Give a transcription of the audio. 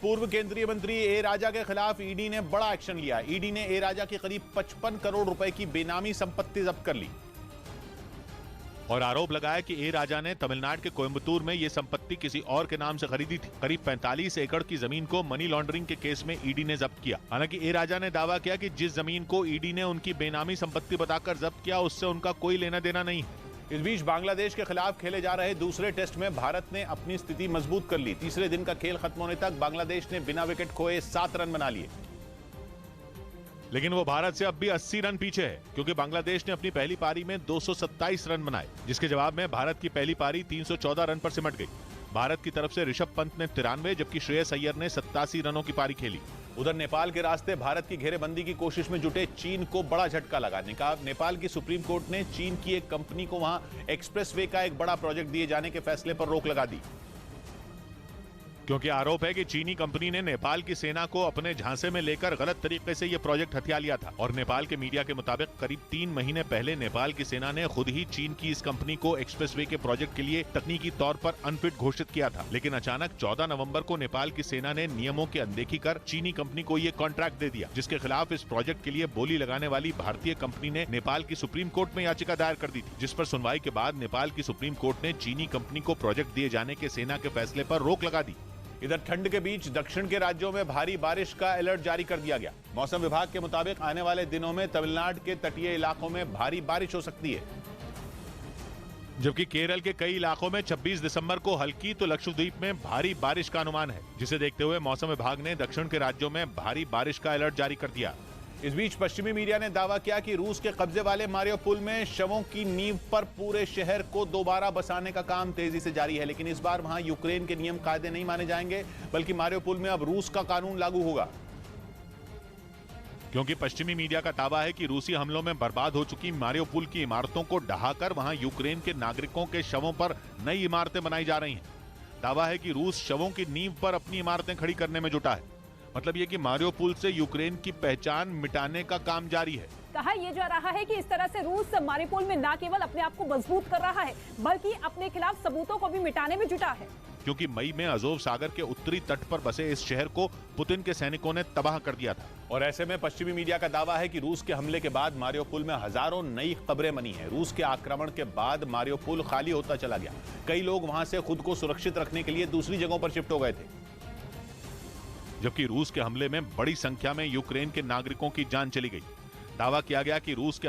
पूर्व केंद्रीय मंत्री ए राजा के खिलाफ ईडी ने बड़ा एक्शन लिया। ईडी ने ए राजा की करीब 55 करोड़ रुपए की बेनामी संपत्ति जब्त कर ली और आरोप लगाया कि ए राजा ने तमिलनाडु के कोयंबटूर में यह संपत्ति किसी और के नाम से खरीदी थी। करीब 45 एकड़ की जमीन को मनी लॉन्ड्रिंग के केस में ईडी ने जब्त किया। हालांकि ए राजा ने दावा किया कि जिस जमीन को ईडी ने उनकी बेनामी संपत्ति बताकर जब्त किया उससे उनका कोई लेना देना नहीं है। इस बीच बांग्लादेश के खिलाफ खेले जा रहे दूसरे टेस्ट में भारत ने अपनी स्थिति मजबूत कर ली। तीसरे दिन का खेल खत्म होने तक बांग्लादेश ने बिना विकेट खोए 7 रन बना लिए, लेकिन वो भारत से अब भी 80 रन पीछे है, क्योंकि बांग्लादेश ने अपनी पहली पारी में 227 रन बनाए, जिसके जवाब में भारत की पहली पारी 314 रन पर सिमट गई। भारत की तरफ से ऋषभ पंत ने 93 जबकि श्रेयस अय्यर ने 87 रनों की पारी खेली। उधर नेपाल के रास्ते भारत की घेरेबंदी की कोशिश में जुटे चीन को बड़ा झटका लगा। नेपाल की सुप्रीम कोर्ट ने चीन की एक कंपनी को वहां एक्सप्रेसवे का एक बड़ा प्रोजेक्ट दिए जाने के फैसले पर रोक लगा दी, क्योंकि आरोप है कि चीनी कंपनी ने नेपाल की सेना को अपने झांसे में लेकर गलत तरीके से यह प्रोजेक्ट हथिया लिया था। और नेपाल के मीडिया के मुताबिक करीब 3 महीने पहले नेपाल की सेना ने खुद ही चीन की इस कंपनी को एक्सप्रेसवे के प्रोजेक्ट के लिए तकनीकी तौर पर अनफिट घोषित किया था। लेकिन अचानक 14 नवंबर को नेपाल की सेना ने नियमों की अनदेखी कर चीनी कंपनी को ये कॉन्ट्रैक्ट दे दिया, जिसके खिलाफ इस प्रोजेक्ट के लिए बोली लगाने वाली भारतीय कंपनी ने नेपाल की सुप्रीम कोर्ट में याचिका दायर कर दी थी, जिस पर सुनवाई के बाद नेपाल की सुप्रीम कोर्ट ने चीनी कंपनी को प्रोजेक्ट दिए जाने के सेना के फैसले पर रोक लगा दी। इधर ठंड के बीच दक्षिण के राज्यों में भारी बारिश का अलर्ट जारी कर दिया गया। मौसम विभाग के मुताबिक आने वाले दिनों में तमिलनाडु के तटीय इलाकों में भारी बारिश हो सकती है, जबकि केरल के कई इलाकों में 26 दिसंबर को हल्की तो लक्षद्वीप में भारी बारिश का अनुमान है, जिसे देखते हुए मौसम विभाग ने दक्षिण के राज्यों में भारी बारिश का अलर्ट जारी कर दिया। इस बीच पश्चिमी मीडिया ने दावा किया कि रूस के कब्जे वाले मारियोपोल में शवों की नींव पर पूरे शहर को दोबारा बसाने का काम तेजी से जारी है, लेकिन इस बार वहां यूक्रेन के नियम कायदे नहीं माने जाएंगे, बल्कि मारियोपोल में अब रूस का कानून लागू होगा, क्योंकि पश्चिमी मीडिया का दावा है कि रूसी हमलों में बर्बाद हो चुकी मारियोपोल की इमारतों को ढहाकर वहां यूक्रेन के नागरिकों के शवों पर नई इमारतें बनाई जा रही हैं। दावा है कि रूस शवों की नींव पर अपनी इमारतें खड़ी करने में जुटा है। मतलब ये कि मारियोपोल से यूक्रेन की पहचान मिटाने का काम जारी है। कहा यह जा रहा है कि इस तरह से रूस मारियोपोल में न केवल अपने आप को मजबूत कर रहा है, बल्कि अपने खिलाफ सबूतों को भी मिटाने में जुटा है, क्योंकि मई में अजोव सागर के उत्तरी तट पर बसे इस शहर को पुतिन के सैनिकों ने तबाह कर दिया था। और ऐसे में पश्चिमी मीडिया का दावा है कि रूस के हमले के बाद मारियोपोल में हजारों नई कब्रें बनी हैं। रूस के आक्रमण के बाद मारियोपोल खाली होता चला गया। कई लोग वहां से खुद को सुरक्षित रखने के लिए दूसरी जगहों पर शिफ्ट हो गए थे, जबकि रूस के हमले में बड़ी संख्या में यूक्रेन के नागरिकों की जान चली गई। दावा किया गया कि रूस के